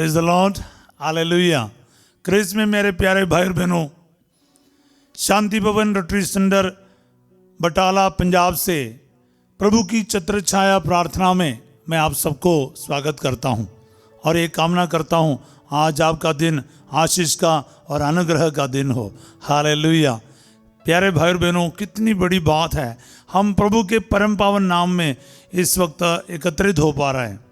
Praise the lord, hallelujah. Christ में मेरे प्यारे भाई और बहनों, शांति भवन रिट्रीट सेंटर बटाला पंजाब से प्रभु की छत्र छाया प्रार्थना में मैं आप सबको स्वागत करता हूं और एक कामना करता हूं आज आपका दिन आशीष का और अनुग्रह का दिन हो। हालेलुया। प्यारे भाई और बहनों, कितनी बड़ी बात है, हम प्रभु के परम पावन नाम में इस वक्त एकत्रित हो पा रहे हैं।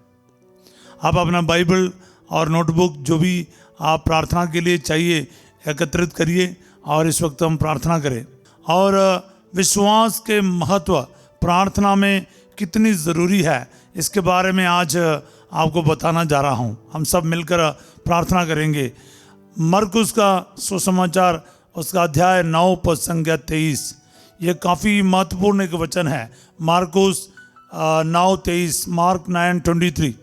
आप अपना बाइबल और नोटबुक जो भी आप प्रार्थना के लिए चाहिए एकत्रित करिए और इस वक्त हम प्रार्थना करें। और विश्वास के महत्व प्रार्थना में कितनी ज़रूरी है इसके बारे में आज आपको बताना जा रहा हूं। हम सब मिलकर प्रार्थना करेंगे। मरकुस का सुसमाचार उसका अध्याय 9 पद संख्या 23, ये काफ़ी महत्वपूर्ण एक वचन है। मार्कुस 9:23, मार्क 9:23।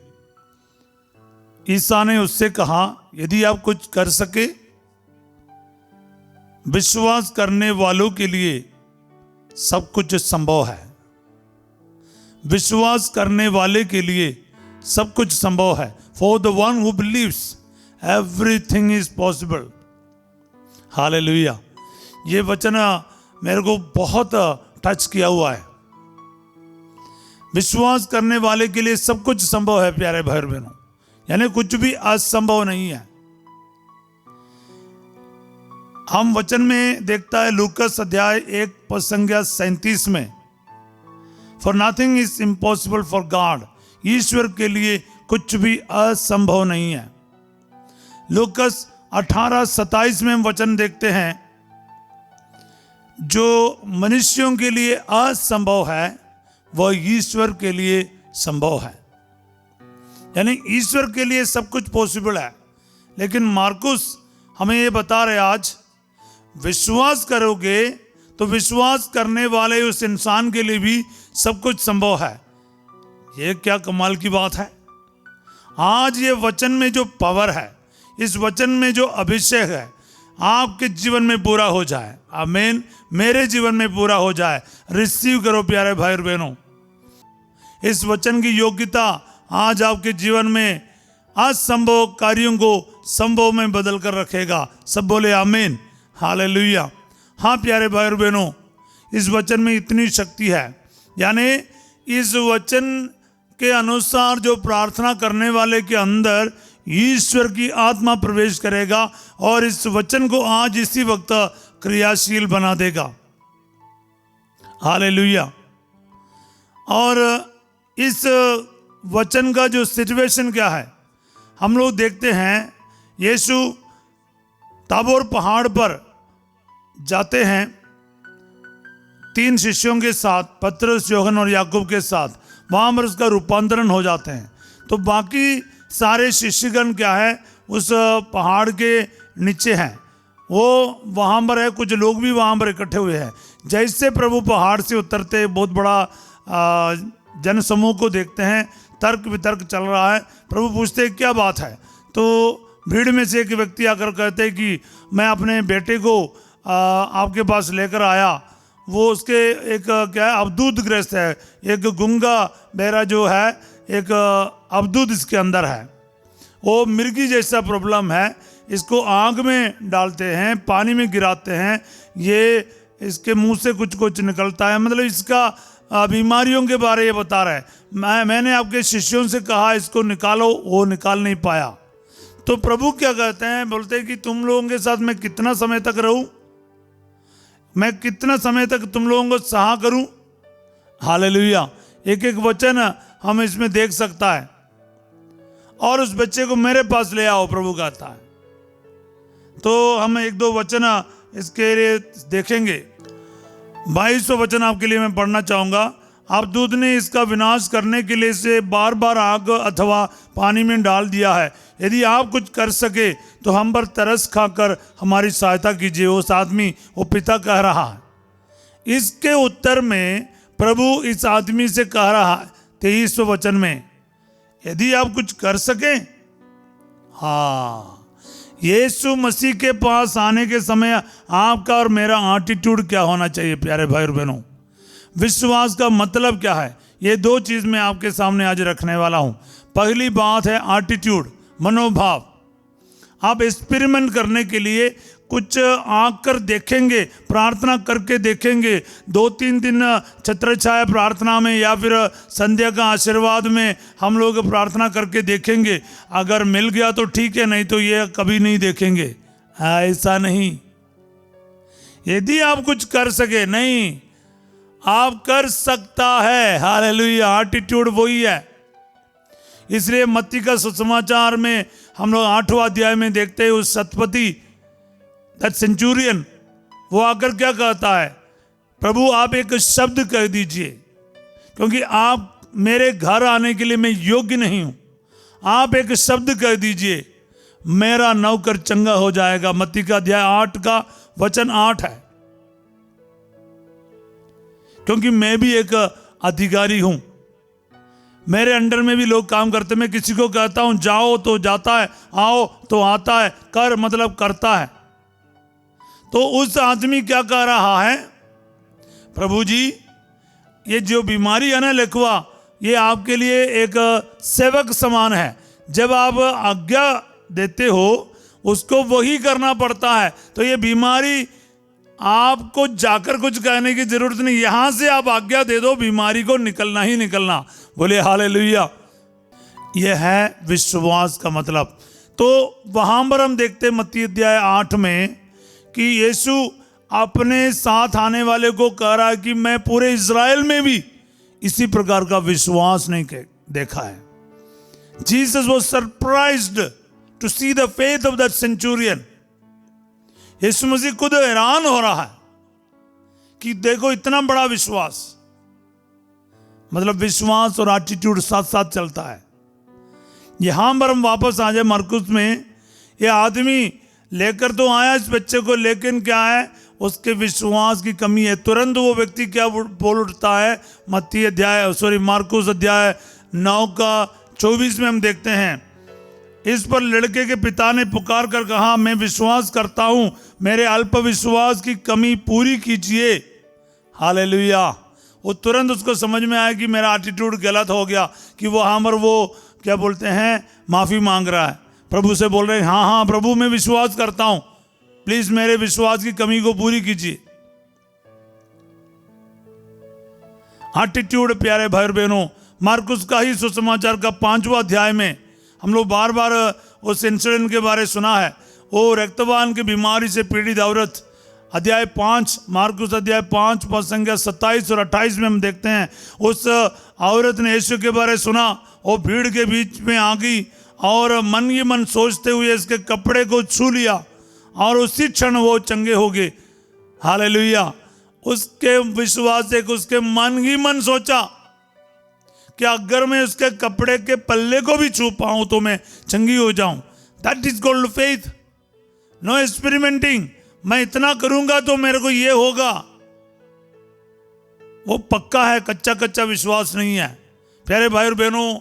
ईसा ने उससे कहा, यदि आप कुछ कर सके, विश्वास करने वालों के लिए सब कुछ संभव है। विश्वास करने वाले के लिए सब कुछ संभव है। For the one who believes everything is possible. Hallelujah. ये वचन मेरे को बहुत टच किया हुआ है। विश्वास करने वाले के लिए सब कुछ संभव है। प्यारे भाई और बहनों, यानी कुछ भी असंभव नहीं है। हम वचन में देखता है लूकस अध्याय 1 पद संख्या 37 में, for nothing is impossible for God. ईश्वर के लिए कुछ भी असंभव नहीं है। लूकस 18:27 में हम वचन देखते हैं, जो मनुष्यों के लिए असंभव है वह ईश्वर के लिए संभव है। यानी ईश्वर के लिए सब कुछ पॉसिबल है। लेकिन मार्कुस हमें ये बता रहे आज, विश्वास करोगे तो विश्वास करने वाले उस इंसान के लिए भी सब कुछ संभव है। ये क्या कमाल की बात है। आज ये वचन में जो पावर है, इस वचन में जो अभिषेक है, आपके जीवन में पूरा हो जाए। आमीन। मेरे जीवन में पूरा हो जाए। रिसीव करो प्यारे भाई और बहनों। इस वचन की योग्यता आज आपके जीवन में असंभव कार्यों को संभव में बदल कर रखेगा। सब बोले आमीन, हालेलुया। हाँ प्यारे भाई और बहनों, इस वचन में इतनी शक्ति है। यानी इस वचन के अनुसार जो प्रार्थना करने वाले के अंदर ईश्वर की आत्मा प्रवेश करेगा और इस वचन को आज इसी वक्त क्रियाशील बना देगा। हालेलुया। और इस वचन का जो सिचुएशन क्या है, हम लोग देखते हैं यीशु ताबोर पहाड़ पर जाते हैं 3 शिष्यों के साथ, पतरस, यूहन्ना और याकूब के साथ। वहाँ पर उसका रूपांतरण हो जाते हैं। तो बाकी सारे शिष्यगण क्या है, उस पहाड़ के नीचे हैं, वो वहाँ पर है। कुछ लोग भी वहाँ पर इकट्ठे हुए हैं। जैसे प्रभु पहाड़ से उतरते, बहुत बड़ा जनसमूह को देखते हैं, तर्क वितर्क चल रहा है। प्रभु पूछते क्या बात है। तो भीड़ में से एक व्यक्ति आकर कहते हैं कि मैं अपने बेटे को आपके पास लेकर आया। वो उसके एक क्या है, अवधूत ग्रस्त है। एक गूंगा बहरा जो है, एक अवधूत इसके अंदर है। वो मिर्गी जैसा प्रॉब्लम है। इसको आग में डालते हैं, पानी में गिराते हैं, ये इसके मुंह से कुछ कुछ निकलता है। मतलब इसका बीमारियों के बारे में बता रहा है। मैंने आपके शिष्यों से कहा इसको निकालो, वो निकाल नहीं पाया। तो प्रभु क्या कहते हैं, बोलते हैं कि तुम लोगों के साथ मैं कितना समय तक रहूं, मैं कितना समय तक तुम लोगों को सहा करूं। हालेलुया। एक एक वचन हम इसमें देख सकता है। और उस बच्चे को मेरे पास ले आओ, प्रभु कहता है। तो हम 1-2 वचन इसके लिए देखेंगे। 22वां वचन आपके लिए मैं पढ़ना चाहूंगा। अवधूत ने इसका विनाश करने के लिए इसे बार बार आग अथवा पानी में डाल दिया है। यदि आप कुछ कर सके तो हम पर तरस खाकर हमारी सहायता कीजिए। उस आदमी, वो पिता कह रहा है। इसके उत्तर में प्रभु इस आदमी से कह रहा है 23वें वचन में, यदि आप कुछ कर सके। हाँ, यीशु मसीह के पास आने के समय आपका और मेरा एटीट्यूड क्या होना चाहिए प्यारे भाई और बहनों। विश्वास का मतलब क्या है, ये 2 चीज़ मैं आपके सामने आज रखने वाला हूँ। पहली बात है एटीट्यूड, मनोभाव। आप एक्सपेरिमेंट करने के लिए कुछ आकर देखेंगे, प्रार्थना करके देखेंगे, 2-3 दिन छत्रछाया प्रार्थना में या फिर संध्या का आशीर्वाद में हम लोग प्रार्थना करके देखेंगे। अगर मिल गया तो ठीक है, नहीं तो ये कभी नहीं देखेंगे। ऐसा नहीं। यदि आप कुछ कर सके, नहीं, आप कर सकता है। हालेलुया। एटीट्यूड वही है। इसलिए मत्ती का सुसमाचार में हम लोग 8वां अध्याय में देखते हैं, उस शतपति, दैट सेंचुरियन, वो आकर क्या कहता है, प्रभु आप एक शब्द कह दीजिए, क्योंकि आप मेरे घर आने के लिए मैं योग्य नहीं हूं। आप एक शब्द कह दीजिए, मेरा नौकर चंगा हो जाएगा। मत्ती का अध्याय 8 का वचन 8 है। क्योंकि मैं भी एक अधिकारी हूं, मेरे अंडर में भी लोग काम करते। मैं किसी को कहता हूं जाओ तो जाता है, आओ तो आता है, कर मतलब करता है। तो उस आदमी क्या कह रहा है, प्रभु जी ये जो बीमारी है ना लकवा, ये आपके लिए एक सेवक समान है। जब आप आज्ञा देते हो उसको वही करना पड़ता है। तो ये बीमारी आपको जाकर कुछ कहने की जरूरत नहीं, यहां से आप आज्ञा दे दो, बीमारी को निकलना ही निकलना। बोले हालेलुया। यह है विश्वास का मतलब। तो वहां पर हम देखते मत्ती अध्याय 8 में कि यीशु अपने साथ आने वाले को कह रहा है कि मैं पूरे इज़राइल में भी इसी प्रकार का विश्वास नहीं देखा है। Jesus was surprised to see the faith of that centurion. यीशु मसीह खुद हैरान हो रहा है कि देखो इतना बड़ा विश्वास। मतलब विश्वास और एटीट्यूड साथ साथ चलता है। यहां पर हम वापस आ जाए मरकुस में, ये आदमी लेकर तो आया इस बच्चे को, लेकिन क्या है, उसके विश्वास की कमी है। तुरंत वो व्यक्ति क्या बोल उठता है, मार्कुस अध्याय 9 का 24 में हम देखते हैं, इस पर लड़के के पिता ने पुकार कर कहा, मैं विश्वास करता हूं, मेरे अल्प विश्वास की कमी पूरी कीजिए। हालेलुया। वो तुरंत उसको समझ में आया कि मेरा एटीट्यूड गलत हो गया, कि वहां पर वो क्या बोलते हैं, माफी मांग रहा है, प्रभु से बोल रहे हैं हाँ हाँ प्रभु मैं विश्वास करता हूं, प्लीज मेरे विश्वास की कमी को पूरी कीजिए। एटीट्यूड प्यारे भाई और बहनों, मार्कुस का ही सुसमाचार का 5वां अध्याय में हम लोग बार बार उस इंसिडेंट के बारे सुना है। वो रक्तवान की बीमारी से पीड़ित औरत, अध्याय 5, मार्कुस अध्याय 5 पद संख्या 27 और 28 में हम देखते हैं, उस औरत ने यीशु के बारे सुना, वो भीड़ के बीच में आ गई और मन ही मन सोचते हुए इसके कपड़े को छू लिया और उसी क्षण वो चंगे हो गए। हालेलुया। उसके विश्वास से उसके मन ही मन सोचा कि अगर मैं उसके कपड़े के पल्ले को भी छू पाऊं तो मैं चंगी हो जाऊं। That is called faith, no experimenting. मैं इतना करूंगा तो मेरे को ये होगा, वो पक्का है, कच्चा कच्चा विश्वास नहीं है। प्यारे भाई और बहनों,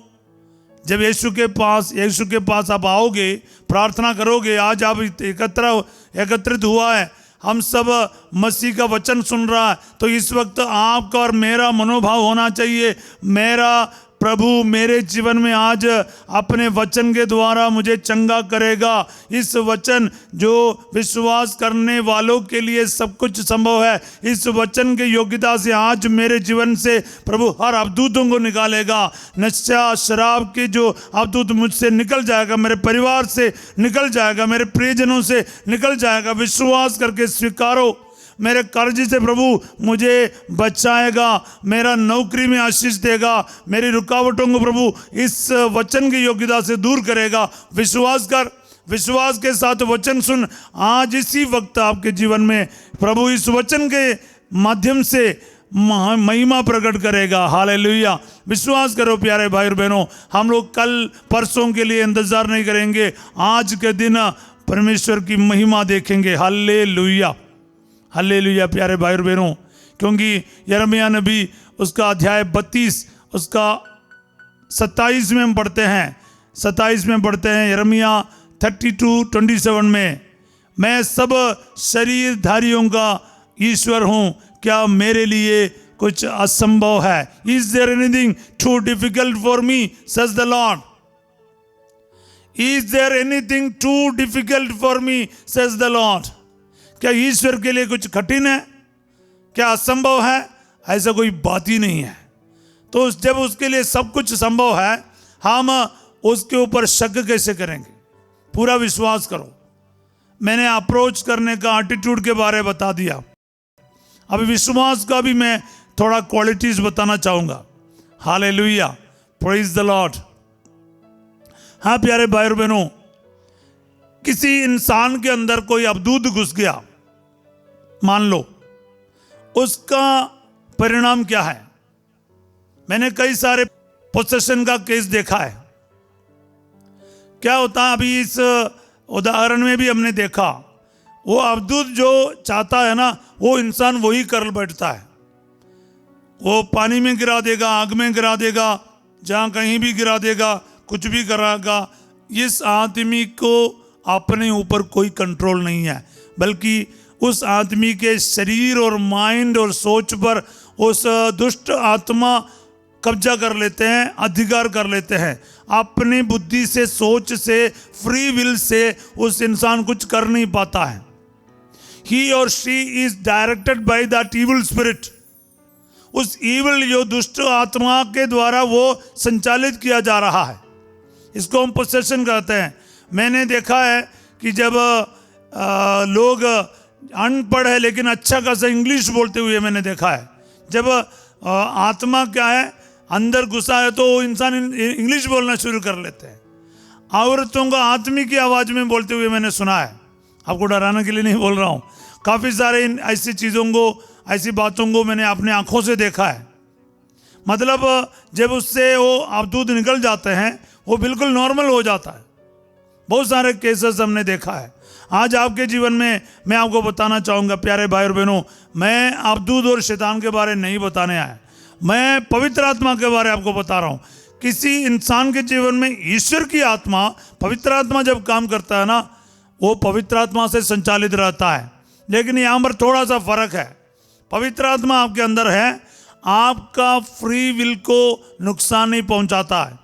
जब यीशु के पास आप आओगे, प्रार्थना करोगे, आज आप एकत्रित हुआ है, हम सब मसीह का वचन सुन रहा है, तो इस वक्त आपका और मेरा मनोभाव होना चाहिए, मेरा प्रभु मेरे जीवन में आज अपने वचन के द्वारा मुझे चंगा करेगा। इस वचन जो विश्वास करने वालों के लिए सब कुछ संभव है, इस वचन के योग्यता से आज मेरे जीवन से प्रभु हर अवधूतों को निकालेगा। नशा शराब के जो अवधूत मुझसे निकल जाएगा, मेरे परिवार से निकल जाएगा, मेरे प्रियजनों से निकल जाएगा। विश्वास करके स्वीकारो, मेरे कर्ज से प्रभु मुझे बचाएगा, मेरा नौकरी में आशीष देगा, मेरी रुकावटों को प्रभु इस वचन की योग्यता से दूर करेगा। विश्वास कर, विश्वास के साथ वचन सुन। आज इसी वक्त आपके जीवन में प्रभु इस वचन के माध्यम से महिमा प्रकट करेगा। हालेलुया। विश्वास करो प्यारे भाई और बहनों, हम लोग कल परसों के लिए इंतजार नहीं करेंगे, आज के दिन परमेश्वर की महिमा देखेंगे। हालेलुया, हालेलुया प्यारे भाई और बहनों, क्योंकि यिर्मयाह नबी उसका अध्याय 32 उसका 27 में हम पढ़ते हैं, 27 में पढ़ते हैं यिर्मयाह 32:27 में, मैं सब शरीरधारियों का ईश्वर हूँ, क्या मेरे लिए कुछ असंभव है? Is there anything too difficult for me says the lord. Is there anything too difficult for me says the lord. क्या ईश्वर के लिए कुछ कठिन है? क्या असंभव है? ऐसा कोई बात ही नहीं है। तो जब उसके लिए सब कुछ संभव है, हम उसके ऊपर शक कैसे करेंगे? पूरा विश्वास करो। मैंने अप्रोच करने का एटीट्यूड के बारे में बता दिया। अभी विश्वास का भी मैं थोड़ा क्वालिटीज बताना चाहूंगा। Hallelujah, praise the Lord. हाँ प्यारे भाई और बहनों, किसी इंसान के अंदर कोई अवधूत घुस गया, मान लो, उसका परिणाम क्या है? मैंने कई सारे पोसेशन का केस देखा है। क्या होता है, अभी इस उदाहरण में भी हमने देखा, वो अवधूत जो चाहता है ना, वो इंसान वही कर बैठता है। वो पानी में गिरा देगा, आग में गिरा देगा, जहाँ कहीं भी गिरा देगा, कुछ भी कराएगा। इस आदमी को अपने ऊपर कोई कंट्रोल नहीं है, बल्कि उस आदमी के शरीर और माइंड और सोच पर उस दुष्ट आत्मा कब्जा कर लेते हैं, अधिकार कर लेते हैं। अपनी बुद्धि से, सोच से, फ्री विल से उस इंसान कुछ कर नहीं पाता है। He or she is directed by that evil spirit। उस evil जो दुष्ट आत्मा के द्वारा वो संचालित किया जा रहा है, इसको हम पोसेशन कहते हैं। मैंने देखा है कि जब लोग अनपढ़ है लेकिन अच्छा खासा इंग्लिश बोलते हुए मैंने देखा है, जब आत्मा क्या है अंदर घुसा है तो वो इंसान इंग्लिश बोलना शुरू कर लेते हैं। औरतों को आदमी की आवाज में बोलते हुए मैंने सुना है। आपको डराने के लिए नहीं बोल रहा हूँ, काफ़ी सारे ऐसी चीज़ों को, ऐसी बातों को मैंने अपने आंखों से देखा है। मतलब जब उससे वो अवधूत निकल जाते हैं, वो बिल्कुल नॉर्मल हो जाता है। बहुत सारे केसेस हमने देखा है। आज आपके जीवन में मैं आपको बताना चाहूँगा प्यारे भाई और बहनों, मैं अवधूत और शैतान के बारे नहीं बताने आया, मैं पवित्र आत्मा के बारे आपको बता रहा हूँ। किसी इंसान के जीवन में ईश्वर की आत्मा, पवित्र आत्मा जब काम करता है ना, वो पवित्र आत्मा से संचालित रहता है। लेकिन यहाँ पर थोड़ा सा फर्क है। पवित्र आत्मा आपके अंदर है, आपका फ्री विल को नुकसान नहीं पहुंचाता है।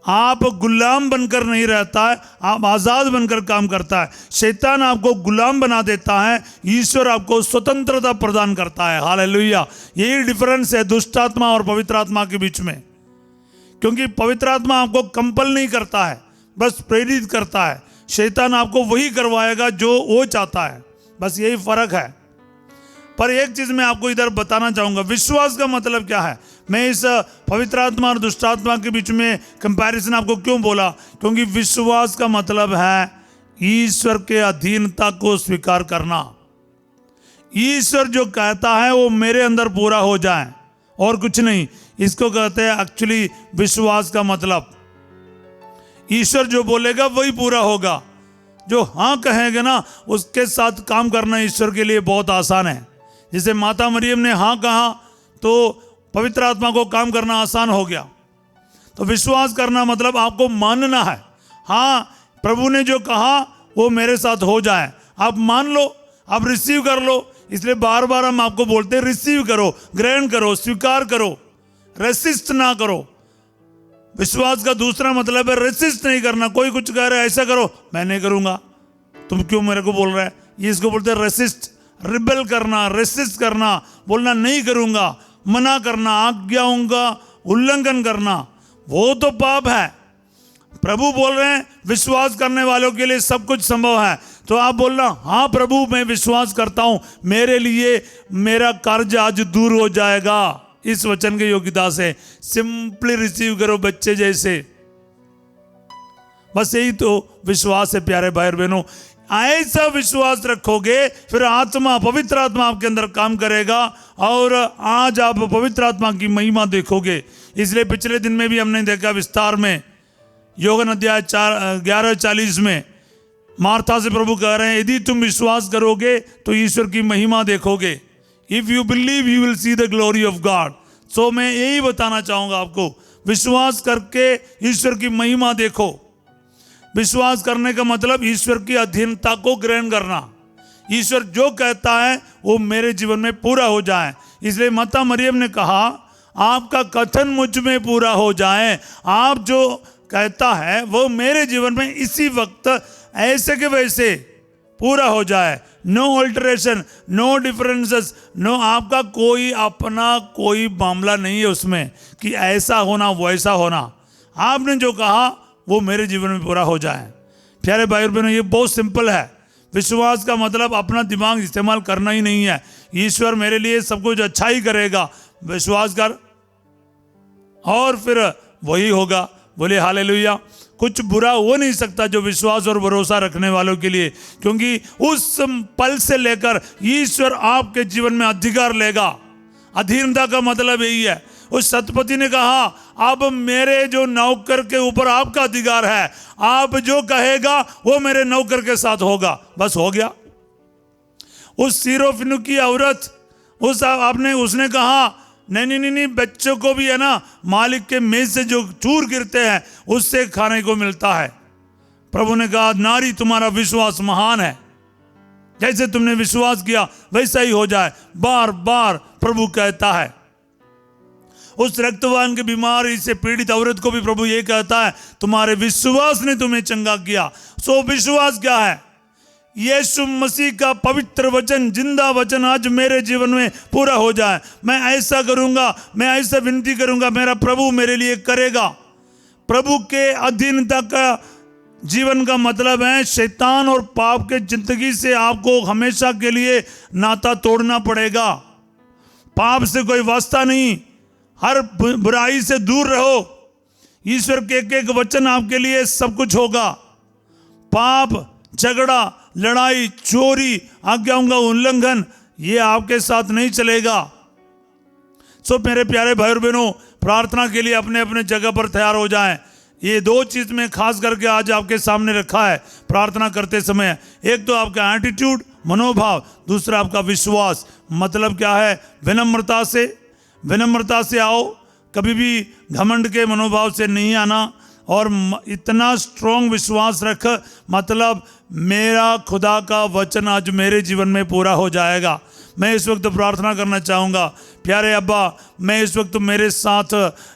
आप गुलाम बनकर नहीं रहता है, आप आज़ाद बनकर काम करता है। शैतान आपको गुलाम बना देता है, ईश्वर आपको स्वतंत्रता प्रदान करता है। हालेलुया, यही डिफरेंस है दुष्ट आत्मा और पवित्र आत्मा के बीच में। क्योंकि पवित्र आत्मा आपको कंपल नहीं करता है, बस प्रेरित करता है। शैतान आपको वही करवाएगा जो वो चाहता है, बस यही फर्क है। पर एक चीज मैं आपको इधर बताना चाहूंगा, विश्वास का मतलब क्या है। मैं इस पवित्र आत्मा और दुष्ट आत्मा के बीच में कंपैरिजन आपको क्यों बोला? क्योंकि विश्वास का मतलब है ईश्वर के अधीनता को स्वीकार करना। ईश्वर जो कहता है वो मेरे अंदर पूरा हो जाए, और कुछ नहीं। इसको कहते हैं एक्चुअली विश्वास का मतलब। ईश्वर जो बोलेगा वही पूरा होगा। जो हाँ कहेंगे ना, उसके साथ काम करना ईश्वर के लिए बहुत आसान है। जैसे माता मरियम ने हाँ कहा तो पवित्र आत्मा को काम करना आसान हो गया। तो विश्वास करना मतलब आपको मानना है, हाँ प्रभु ने जो कहा वो मेरे साथ हो जाए। आप मान लो, आप रिसीव कर लो। इसलिए बार बार हम आपको बोलते हैं रिसीव करो, ग्रहण करो, स्वीकार करो, रेसिस्ट ना करो। विश्वास का दूसरा मतलब है रेसिस्ट नहीं करना। कोई कुछ कह रहा है ऐसा करो, मैं नहीं करूंगा, तुम क्यों मेरे को बोल रहा है, ये इसको बोलते हैं रेसिस्ट। रिबेल करना, रेसिस्ट करना, बोलना नहीं करूंगा, मना करना, आज्ञाओं का उल्लंघन करना, वो तो पाप है। प्रभु बोल रहे हैं विश्वास करने वालों के लिए सब कुछ संभव है। तो आप बोलना हाँ प्रभु मैं विश्वास करता हूं, मेरे लिए मेरा कर्ज आज दूर हो जाएगा इस वचन के योग्यता से। सिंपली रिसीव करो बच्चे जैसे। बस यही तो विश्वास है प्यारे भाई और बहनों। ऐसा विश्वास रखोगे फिर आत्मा, पवित्र आत्मा आपके अंदर काम करेगा, और आज आप पवित्र आत्मा की महिमा देखोगे। इसलिए पिछले दिन में भी हमने देखा विस्तार में, योगन अध्याय 11:40 में मार्था से प्रभु कह रहे हैं यदि तुम विश्वास करोगे तो ईश्वर की महिमा देखोगे। If you believe you will see the glory of God. So मैं यही बताना चाहूंगा आपको, विश्वास करके ईश्वर की महिमा देखो। विश्वास करने का मतलब ईश्वर की अधीनता को ग्रहण करना। ईश्वर जो कहता है वो मेरे जीवन में पूरा हो जाए। इसलिए माता मरियम ने कहा आपका कथन मुझ में पूरा हो जाए। आप जो कहता है वो मेरे जीवन में इसी वक्त ऐसे के वैसे पूरा हो जाए। No alteration, no differences, no, आपका कोई अपना कोई मामला नहीं है उसमें कि ऐसा होना वैसा होना। आपने जो कहा वो मेरे जीवन में पूरा हो जाए। प्यारे भाई और बहनों, ये बहुत सिंपल है। विश्वास का मतलब अपना दिमाग इस्तेमाल करना ही नहीं है। ईश्वर मेरे लिए सब कुछ अच्छा ही करेगा, विश्वास कर और फिर वही होगा। बोले हालेलुया। कुछ बुरा हो नहीं सकता जो विश्वास और भरोसा रखने वालों के लिए, क्योंकि उस पल से लेकर ईश्वर आपके जीवन में अधिकार लेगा। अधीनता का मतलब यही है। उस सतपति ने कहा अब मेरे जो नौकर के ऊपर आपका अधिकार है, आप जो कहेगा वो मेरे नौकर के साथ होगा। बस हो गया। उस सीरोफिनुकी औरत उसने कहा नहीं नहीं नहीं, बच्चों को भी है ना मालिक के मेज से जो चूर गिरते हैं उससे खाने को मिलता है। प्रभु ने कहा नारी तुम्हारा विश्वास महान है, जैसे तुमने विश्वास किया वैसा ही हो जाए। बार बार प्रभु कहता है। उस रक्तवान के बीमारी से पीड़ित औरत को भी प्रभु ये कहता है तुम्हारे विश्वास ने तुम्हें चंगा किया। सो विश्वास क्या है? यीशु मसीह का पवित्र वचन, जिंदा वचन आज मेरे जीवन में पूरा हो जाए। मैं ऐसा करूंगा, मैं ऐसा विनती करूंगा, मेरा प्रभु मेरे लिए करेगा। प्रभु के अधीनता का जीवन का मतलब है शैतान और पाप के जिंदगी से आपको हमेशा के लिए नाता तोड़ना पड़ेगा। पाप से कोई वास्ता नहीं, हर बुराई से दूर रहो। ईश्वर के एक एक वचन आपके लिए सब कुछ होगा। पाप, झगड़ा, लड़ाई, चोरी, आज्ञाओं का उल्लंघन ये आपके साथ नहीं चलेगा। सो मेरे प्यारे भाई और बहनों, प्रार्थना के लिए अपने अपने जगह पर तैयार हो जाएं। ये दो चीज में खास करके आज आपके सामने रखा है प्रार्थना करते समय। एक तो आपका एटीट्यूड, मनोभाव, दूसरा आपका विश्वास। मतलब क्या है? विनम्रता से आओ, कभी भी घमंड के मनोभाव से नहीं आना, और इतना स्ट्रॉन्ग विश्वास रख, मतलब मेरा खुदा का वचन आज मेरे जीवन में पूरा हो जाएगा। मैं इस वक्त प्रार्थना करना चाहूँगा। प्यारे अब्बा, मैं इस वक्त मेरे साथ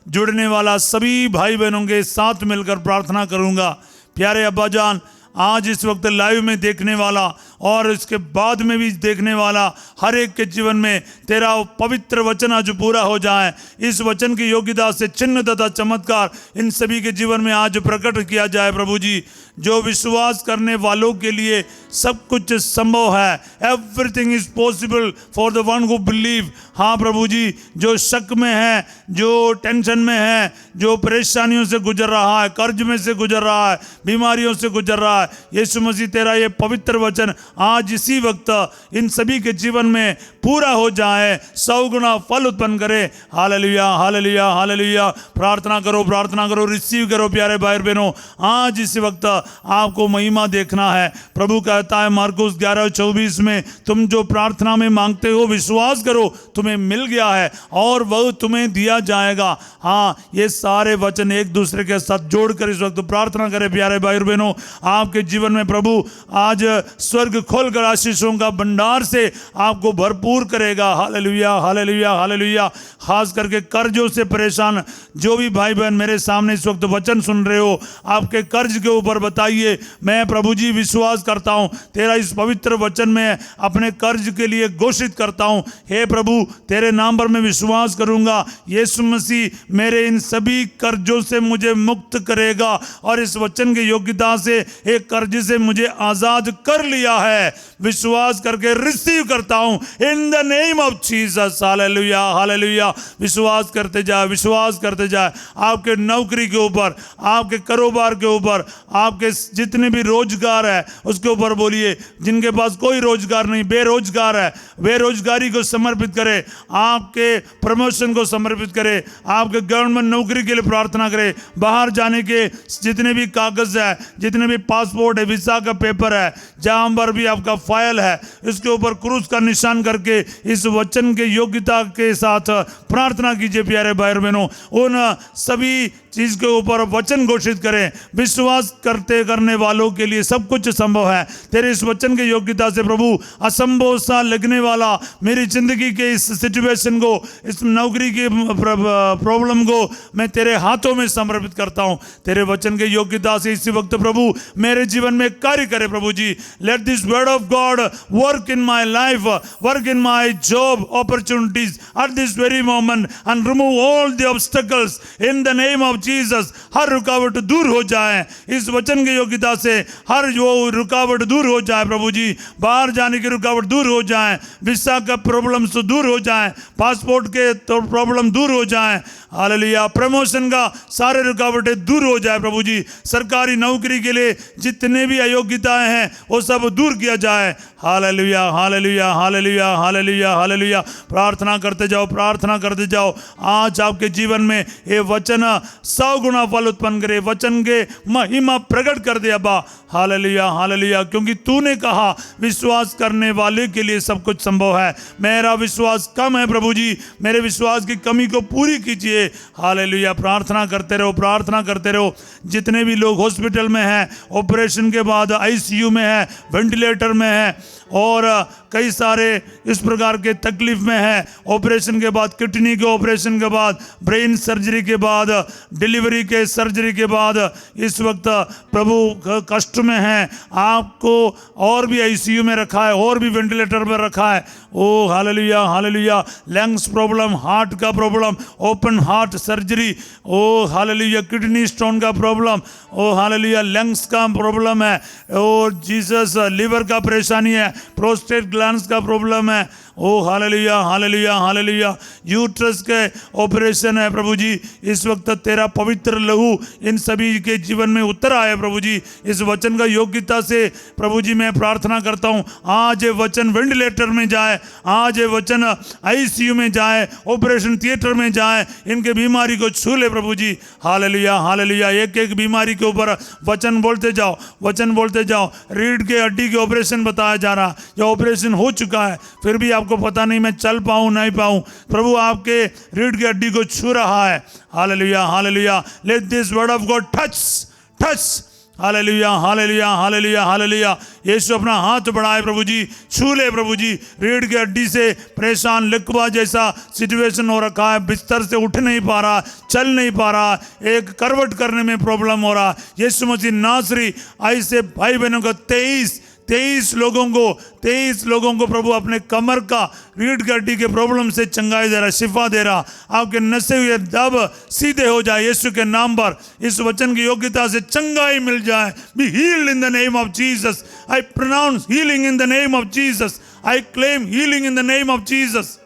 जुड़ने वाला सभी भाई बहनों के साथ मिलकर प्रार्थना करूँगा। प्यारे अब्बा जान, आज इस वक्त लाइव में देखने वाला और इसके बाद में भी देखने वाला हर एक के जीवन में तेरा पवित्र वचन आज पूरा हो जाए। इस वचन की योग्यता से चिन्ह तथा चमत्कार इन सभी के जीवन में आज प्रकट किया जाए। प्रभु जी, जो विश्वास करने वालों के लिए सब कुछ संभव है। Everything is possible for the one who believe. हाँ प्रभु जी, जो शक में है, जो टेंशन में है, जो परेशानियों से गुजर रहा है, कर्ज में से गुजर रहा है, बीमारियों से गुजर रहा है, यीशु मसीह तेरा ये पवित्र वचन आज इसी वक्त इन सभी के जीवन में पूरा हो जाए, 100 गुना फल उत्पन्न करे। Hallelujah, hallelujah, hallelujah. प्रार्थना करो, रिसीव करो प्यारे भाई बहनों। आज इस वक्त आपको महिमा देखना है। प्रभु कहता है मार्कुस 11:24 में, तुम जो प्रार्थना में मांगते हो विश्वास करो तुम्हें मिल गया है और वह तुम्हें दिया जाएगा। हाँ, ये सारे वचन एक दूसरे के साथ जोड़कर इस वक्त प्रार्थना करें प्यारे भाई बहनों। आपके जीवन में प्रभु आज स्वर्ग खोलकर आशीषों का भंडार से आपको भरपूर करेगा। Hallelujah, hallelujah, hallelujah. खास करके कर्जों से परेशान जो भी भाई बहन मेरे सामने इस वक्त वचन सुन रहे हो, आपके कर्ज के ऊपर बताइए, मैं प्रभु जी विश्वास करता हूं तेरा इस पवित्र वचन में अपने कर्ज के लिए घोषित करता हूं। हे प्रभु, तेरे नाम पर मैं विश्वास करूंगा, यीशु मसीह मेरे इन सभी कर्जों से मुझे मुक्त करेगा और इस वचन की योग्यता से एक कर्ज से मुझे आजाद कर लिया है। विश्वास करके रिसीव करता हूं इन the name of Jesus. Hallelujah, hallelujah. विश्वास करते जाए, विश्वास करते जाए। आपके नौकरी के ऊपर, आपके कारोबार के ऊपर, आपके जितने भी रोजगार है उसके ऊपर बोलिए। जिनके पास कोई रोजगार नहीं, बेरोजगार है, बेरोजगारी को समर्पित करें, आपके प्रमोशन को समर्पित करें, आपके गवर्नमेंट नौकरी के लिए प्रार्थना करें, बाहर जाने के जितने भी कागज है, जितने भी पासपोर्ट है, वीसा का पेपर है, जहां पर भी आपका फाइल है, इसके ऊपर क्रूस का निशान करके इस वचन के योग्यता के साथ प्रार्थना कीजिए प्यारे भाई बहनों। उन सभी चीज के ऊपर वचन घोषित करें। विश्वास करने वालों के लिए सब कुछ संभव है। तेरे इस वचन की योग्यता से प्रभु असंभव सा लगने वाला मेरी जिंदगी के इस सिचुएशन को, इस नौकरी की प्रॉब्लम को मैं तेरे हाथों में समर्पित करता हूं। तेरे वचन के योग्यता से इसी वक्त प्रभु मेरे जीवन में कार्य करे प्रभु जी। Let this word of God work in my life, work in my job opportunities at this very moment and remove all the obstacles in the name of Jesus. हर रुकावट दूर हो जाए इस वचन की योग्यता से, हर जो रुकावट दूर हो जाए प्रभु जी। बाहर जाने की रुकावट दूर हो जाए, वीसा का प्रॉब्लम से दूर हो जाए, पासपोर्ट के तो प्रॉब्लम दूर हो जाए। हालेलुया। प्रमोशन का सारे रुकावटें दूर हो जाए प्रभु जी। सरकारी नौकरी के लिए जितने भी अयोग्यताएं हैं वो सब दूर किया जाए। Hallelujah, hallelujah, hallelujah, hallelujah, hallelujah. प्रार्थना करते जाओ, प्रार्थना करते जाओ। आज आपके जीवन में ये वचन 100 गुना फल उत्पन्न करे, वचन के महिमा प्रकट कर दे अब्बा। Hallelujah, hallelujah. क्योंकि तूने कहा विश्वास करने वाले के लिए सब कुछ संभव है। मेरा विश्वास कम है प्रभु जी, मेरे विश्वास की कमी को पूरी कीजिए। हालेलुया। प्रार्थना करते रहो, प्रार्थना करते रहो। जितने भी लोग हॉस्पिटल में हैं, ऑपरेशन के बाद आईसीयू में है, वेंटिलेटर में है और कई सारे इस प्रकार के तकलीफ में है, ऑपरेशन के बाद, किडनी के ऑपरेशन के बाद, ब्रेन सर्जरी के बाद, डिलीवरी के सर्जरी के बाद इस वक्त प्रभु कष्ट में है, आपको और भी आईसीयू में रखा है और भी वेंटिलेटर पर रखा है। Oh hallelujah, hallelujah. Lungs problem, heart का problem, open heart surgery, oh hallelujah. Kidney stone का प्रॉब्लम, ओ हालेलुया। लंग्स का प्रॉब्लम है, ओ जीसस। लिवर का परेशानी है, प्रोस्टेट ग्लैंड्स का प्रॉब्लम है, oh hallelujah, hallelujah, hallelujah. Uterus के ऑपरेशन है प्रभु जी। इस वक्त तेरा पवित्र लहू इन सभी के जीवन में उतर आया प्रभु जी। इस वचन का योग्यता से प्रभु जी मैं प्रार्थना करता हूँ, आज ये वचन वेंटिलेटर में जाए, आज ये वचन आईसीयू में जाए, ऑपरेशन थिएटर में जाए, इनके बीमारी को छू ले प्रभु जी। Hallelujah, hallelujah. एक एक बीमारी के ऊपर वचन बोलते जाओ, वचन बोलते जाओ। रीढ़ के हड्डी के ऑपरेशन बताया जा रहा, या ऑपरेशन हो चुका है फिर भी आपको पता नहीं मैं चल पाऊं नहीं पाऊं, प्रभु आपके रीढ़ की हड्डी को छू रहा है। Hallelujah, hallelujah. Let this word of God touch, touch. Hallelujah, hallelujah, hallelujah, hallelujah. यीशु अपना हाथ बढ़ाए प्रभु जी, छू ले प्रभु जी। रीढ़ की हड्डी से परेशान लकवा जैसा सिचुएशन हो रखा है, बिस्तर से उठ नहीं पा रहा, चल नहीं पा रहा, एक करवट करने में प्रॉब्लम हो रहा। यीशु मसीह नासरी ऐसे भाई बहनों को 23 लोगों को प्रभु अपने कमर का, रीढ़ की हड्डी के प्रॉब्लम से चंगाई दे रहा, शिफा दे रहा। आपके नसे हुए दब सीधे हो जाए यीशु के नाम पर। इस वचन की योग्यता से चंगाई मिल जाए। Be healed in the name of Jesus. I pronounce healing in the name of Jesus. I claim healing in the name of Jesus.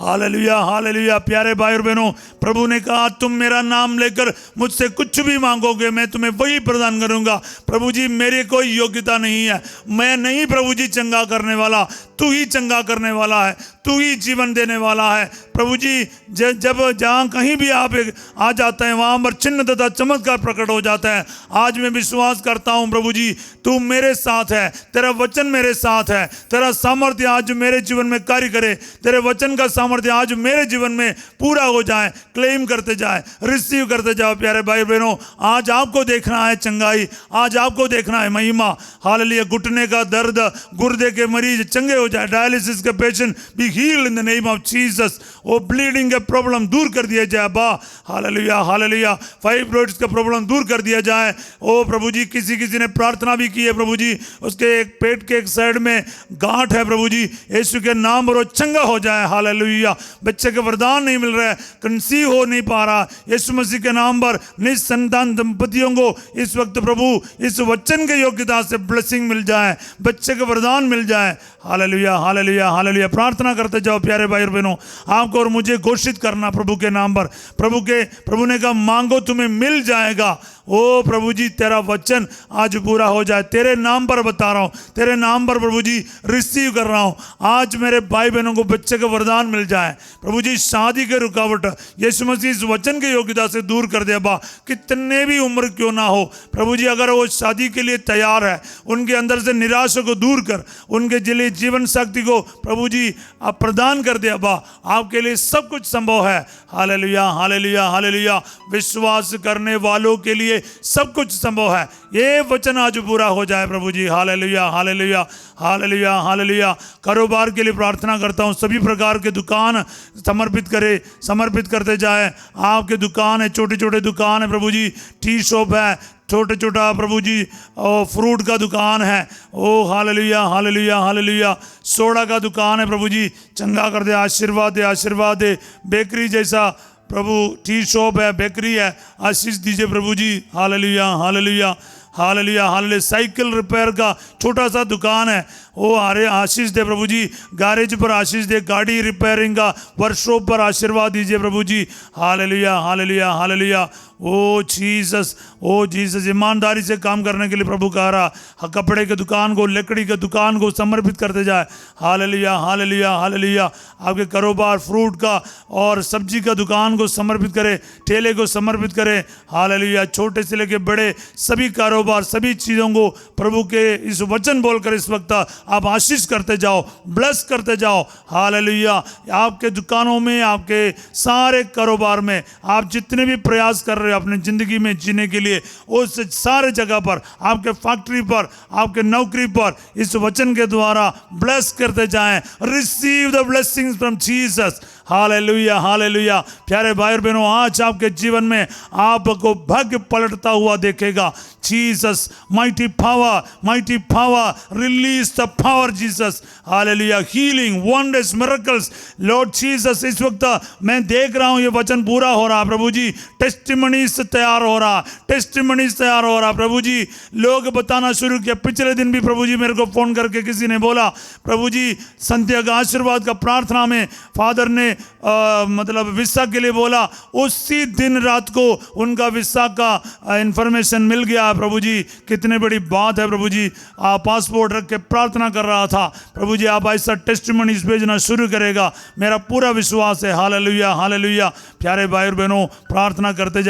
Hallelujah, hallelujah. प्यारे भाई और बहनों, प्रभु ने कहा तुम मेरा नाम लेकर मुझसे कुछ भी मांगोगे मैं तुम्हें वही प्रदान करूंगा। प्रभु जी मेरी कोई योग्यता नहीं है, मैं नहीं प्रभु जी चंगा करने वाला, तू ही चंगा करने वाला है, तू ही जीवन देने वाला है। प्रभु जी जब जहाँ कहीं भी आप आ जाते हैं वहाँ पर चिन्ह तथा चमत्कार प्रकट हो जाता है। आज मैं विश्वास करता हूँ प्रभु जी तू मेरे साथ है, तेरा वचन मेरे साथ है, तेरा सामर्थ्य आज मेरे जीवन में कार्य करे, तेरे वचन का सामर्थ्य आज मेरे जीवन में पूरा हो जाए। क्लेम करते जाए, रिसीव करते जाओ। प्यारे भाई बहनों, आज आपको देखना है चंगाई, आज आपको देखना है महिमा। हालेलुया। घुटने का दर्द, गुर्दे के मरीज चंगे हो जाए, डायलिसिस के patient B healed in the name of Jesus. वो ब्लीडिंग का प्रॉब्लम दूर कर दिया जाए बा। Hallelujah, hallelujah. फाइब्रॉइड्स का प्रॉब्लम दूर कर दिया जाए। ओ प्रभु जी, किसी ने प्रार्थना भी की है प्रभु जी, उसके एक पेट के एक साइड में गांठ है प्रभु जी, यीशु के नाम पर वो चंगा हो जाए। हालेलुया। बच्चे के वरदान नहीं मिल रहा है, कंसीव हो नहीं पा रहा, यीशु मसीह के नाम पर निसंतान दंपतियों को इस वक्त प्रभु इस वचन के योग्यता से ब्लेसिंग मिल जाए, बच्चे के वरदान मिल जाए। Hallelujah, hallelujah, hallelujah. प्रार्थना करते जाओ प्यारे भाई और बहनों, आपको और मुझे घोषित करना प्रभु के नाम पर। प्रभु ने कहा मांगो तुम्हें मिल जाएगा। ओ प्रभु जी तेरा वचन आज पूरा हो जाए। तेरे नाम पर बता रहा हूँ, तेरे नाम पर प्रभु जी रिसीव कर रहा हूँ। आज मेरे भाई बहनों को बच्चे का वरदान मिल जाए प्रभु जी। शादी के रुकावट यीशु मसीह इस वचन की योग्यता से दूर कर दे अब्बा। कितने भी उम्र क्यों ना हो प्रभु जी, अगर वो शादी के लिए तैयार है, उनके अंदर से निराशा को दूर कर, उनके लिए जीवन शक्ति को प्रभु जी आप प्रदान कर दे अब्बा। आपके लिए सब कुछ संभव है। Hallelujah hallelujah hallelujah. विश्वास करने वालों के लिए सब कुछ संभव है। ये वचन आज पूरा हो जाए प्रभु जी। Hallelujah hallelujah hallelujah hallelujah. कारोबार के लिए प्रार्थना करता हूँ, सभी प्रकार के दुकान समर्पित करते जाए। आपके दुकान है, छोटे छोटे दुकान है प्रभु जी, टी शॉप है, छोटे छोटा प्रभु जी फ्रूट का दुकान है, oh hallelujah hallelujah hallelujah. Soda का दुकान है प्रभु जी, चंगा कर दे, आशीर्वाद दे, आशीर्वाद दे। बेकरी जैसा प्रभु टी शॉप है, बेकरी है, आशीष दीजिए प्रभु जी। Hallelujah hallelujah hallelujah hallelujah. Cycle repair का छोटा सा दुकान है, ओ अरे आशीष दे प्रभु जी। गैरेज पर आशीष दे, गाड़ी रिपेयरिंग का वर्कशॉप पर आशीर्वाद दीजिए प्रभु जी। Hallelujah hallelujah hallelujah. Oh Jesus, oh Jesus. ईमानदारी से काम करने के लिए प्रभु कह रहा, कपड़े के दुकान को, लकड़ी के दुकान को समर्पित करते जाए। Hallelujah hallelujah hallelujah. आपके कारोबार फ्रूट का और सब्जी का दुकान को समर्पित करे, ठेले को समर्पित करे। हालेलुया। छोटे से लेके बड़े सभी कारोबार, सभी चीज़ों को प्रभु के इस वचन बोलकर इस वक्त आप आशीष करते जाओ, ब्लेस करते जाओ। हालेलुया। आपके दुकानों में, आपके सारे कारोबार में, आप जितने भी प्रयास कर रहे हो अपने जिंदगी में जीने के लिए, उस सारे जगह पर, आपके फैक्ट्री पर, आपके नौकरी पर इस वचन के द्वारा ब्लेस करते जाएं। Receive the blessings from Jesus. Hallelujah hallelujah. प्यारे भाई और बहनों, आज आपके जीवन में आपको भाग्य पलटता हुआ देखेगा। Jesus, mighty power, release the power Jesus. Hallelujah. Healing, wonders, miracles, Lord Jesus. इस वक्त मैं देख रहा हूं ये वचन पूरा हो रहा प्रभु जी। टेस्टिमनीज तैयार हो रहा प्रभु जी। लोग बताना शुरू किया। पिछले दिन भी प्रभु जी मेरे को फोन करके किसी ने बोला, प्रभु जी संध्या का आशीर्वाद का प्रार्थना में फादर ने मतलब वीसा के लिए बोला, उसी दिन रात को उनका वीसा का इंफॉर्मेशन मिल गया प्रभु जी। कितने बड़ी बात है प्रभु जी। पासपोर्ट रख के प्रार्थना कर रहा था प्रभु जी। आप ऐसा टेस्टिमनीज भेजना शुरू करेगा, मेरा पूरा विश्वास है। Hallelujah hallelujah. प्यारे भाई और बहनों, प्रार्थना करते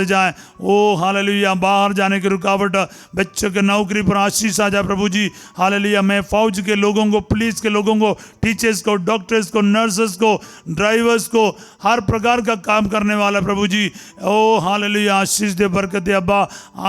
जाए। ओ हालेलुया। बाहर जाने की रुकावट, बच्चों के नौकरी पर आशीष आ जाए प्रभु जी। हालेलुया। मैं फौज के लोगों को, पुलिस के लोगों को, टीचर्स को, डॉक्टर्स को, नर्सेस को, ड्राइवर्स को, हर प्रकार का काम करने वाला प्रभु जी, ओ हालेलुया। आशीष दे, बरकत दे अब्बा,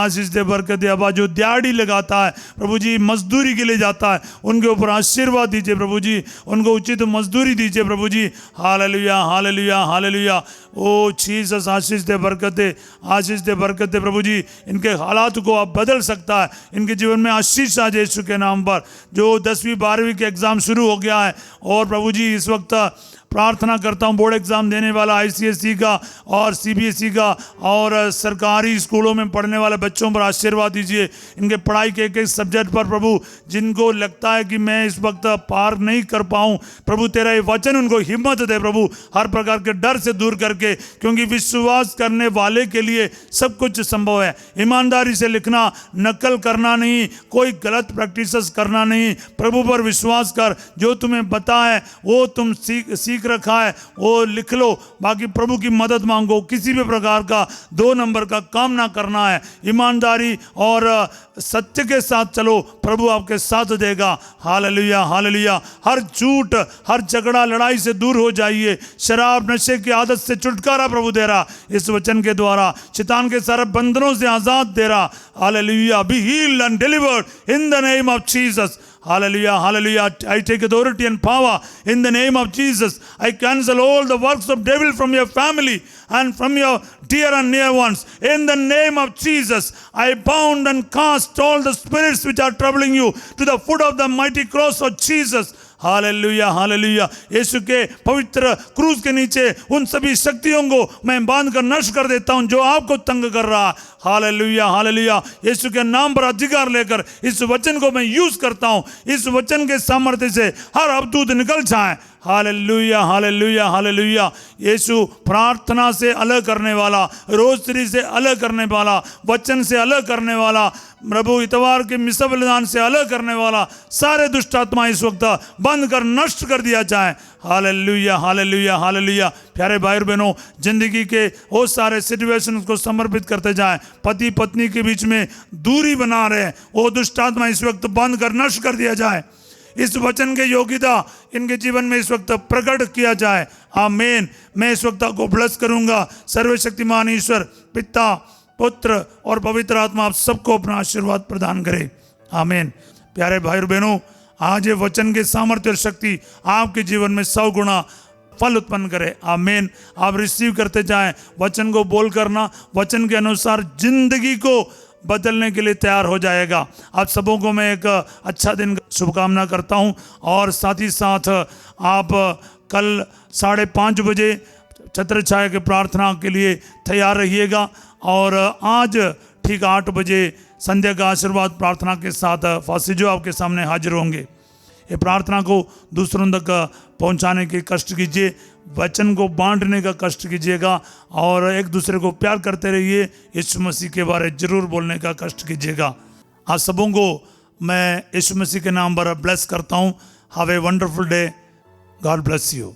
आशीष दे, बरकत दे अब्बा। जो दिहाड़ी लगाता है प्रभु जी, मजदूरी के लिए जाता है, उनके ऊपर आशीर्वाद दीजिए प्रभु जी, उनको उचित मजदूरी दीजिए प्रभु जी। Hallelujah hallelujah hallelujah. Oh Jesus, आशीष दे, बरकत दे प्रभु जी। इनके हालात को आप बदल सकता है, इनके जीवन में आशीष आ जाए यीशु के नाम पर। जो 10वीं 12वीं के एग्जाम शुरू हो गया है, और प्रभु जी इस वक्त प्रार्थना करता हूँ बोर्ड एग्जाम देने वाला ICSE का और CBSE का और सरकारी स्कूलों में पढ़ने वाले बच्चों पर आशीर्वाद दीजिए। इनके पढ़ाई के एक एक सब्जेक्ट पर प्रभु, जिनको लगता है कि मैं इस वक्त पार नहीं कर पाऊँ, प्रभु तेरा ये वचन उनको हिम्मत दे प्रभु, हर प्रकार के डर से दूर करके, क्योंकि विश्वास करने वाले के लिए सब कुछ संभव है। ईमानदारी से लिखना, नकल करना नहीं, कोई गलत प्रैक्टिसेस करना नहीं। प्रभु पर विश्वास कर, जो तुम्हें पता है वो तुम सीख रखा है वो लिख लो, बाकी प्रभु की मदद मांगो। किसी भी प्रकार का 2 नंबर का काम ना करना है। ईमानदारी और सत्य के साथ चलो, प्रभु आपके साथ देगा। Hallelujah hallelujah. हर झूठ, हर झगड़ा, लड़ाई से दूर हो जाइए। शराब, नशे की आदत से छुटकारा प्रभु दे रहा इस वचन के द्वारा, शैतान के सारे बंधनों से आजाद दे रहा। Hallelujah. Be healed and delivered in the name of Jesus. Hallelujah, hallelujah. I take authority and power in the name of Jesus. I cancel all the works of devil from your family and from your dear and near ones. In the name of Jesus, I bound and cast all the spirits which are troubling you to the foot of the mighty cross of Jesus. Hallelujah hallelujah. यीशु के पवित्र क्रूस के नीचे उन सभी शक्तियों को मैं बांध कर नष्ट कर देता हूं जो आपको तंग कर रहा। Hallelujah hallelujah. यीशु के नाम पर अधिकार लेकर इस वचन को मैं यूज करता हूं। इस वचन के सामर्थ्य से हर अवधूत निकल जाए। Hallelujah hallelujah hallelujah. यीशु प्रार्थना से अलग करने वाला, रोज़ से अलग करने वाला, वचन से अलग करने वाला, प्रभु इतवार के मिसा बलिदान से अलग करने वाला, सारे दुष्ट आत्मा इस वक्त बंद कर नष्ट कर दिया जाए। Hallelujah hallelujah hallelujah. प्यारे भाई और बहनों, जिंदगी के वो सारे सिचुएशन को समर्पित करते जाएं। पति पत्नी के बीच में दूरी बना रहे, वो दुष्ट आत्मा इस वक्त बंद कर नष्ट कर दिया जाए। इस वचन के योग्यता इनके जीवन में इस वक्त प्रकट किया जाए। आमीन। मैं इस वक्त को ब्लेस करूंगा। सर्वशक्तिमान ईश्वर पिता, पुत्र और पवित्र आत्मा आप सबको अपना आशीर्वाद प्रदान करे। आमीन। प्यारे भाई और बहनों, आज ये वचन के सामर्थ्य और शक्ति आपके जीवन में 100 गुना फल उत्पन्न करे। आमीन। आप रिसीव करते जाएं, वचन को बोल करना, वचन के अनुसार जिंदगी को बदलने के लिए तैयार हो जाएगा। आप सबों को मैं एक अच्छा दिन शुभकामना करता हूं, और साथ ही साथ आप कल 5:30 बजे छत्र छाया के प्रार्थना के लिए तैयार रहिएगा, और आज ठीक 8 बजे संध्या का आशीर्वाद प्रार्थना के साथ फासिजो आपके सामने हाजिर होंगे। ये प्रार्थना को दूसरों तक पहुंचाने के कष्ट कीजिए, वचन को बांटने का कष्ट कीजिएगा, और एक दूसरे को प्यार करते रहिए। यीशु मसीह के बारे जरूर बोलने का कष्ट कीजिएगा। आप सबों को मैं यीशु मसीह के नाम पर ब्लेस करता हूँ। Have a wonderful day. God bless you.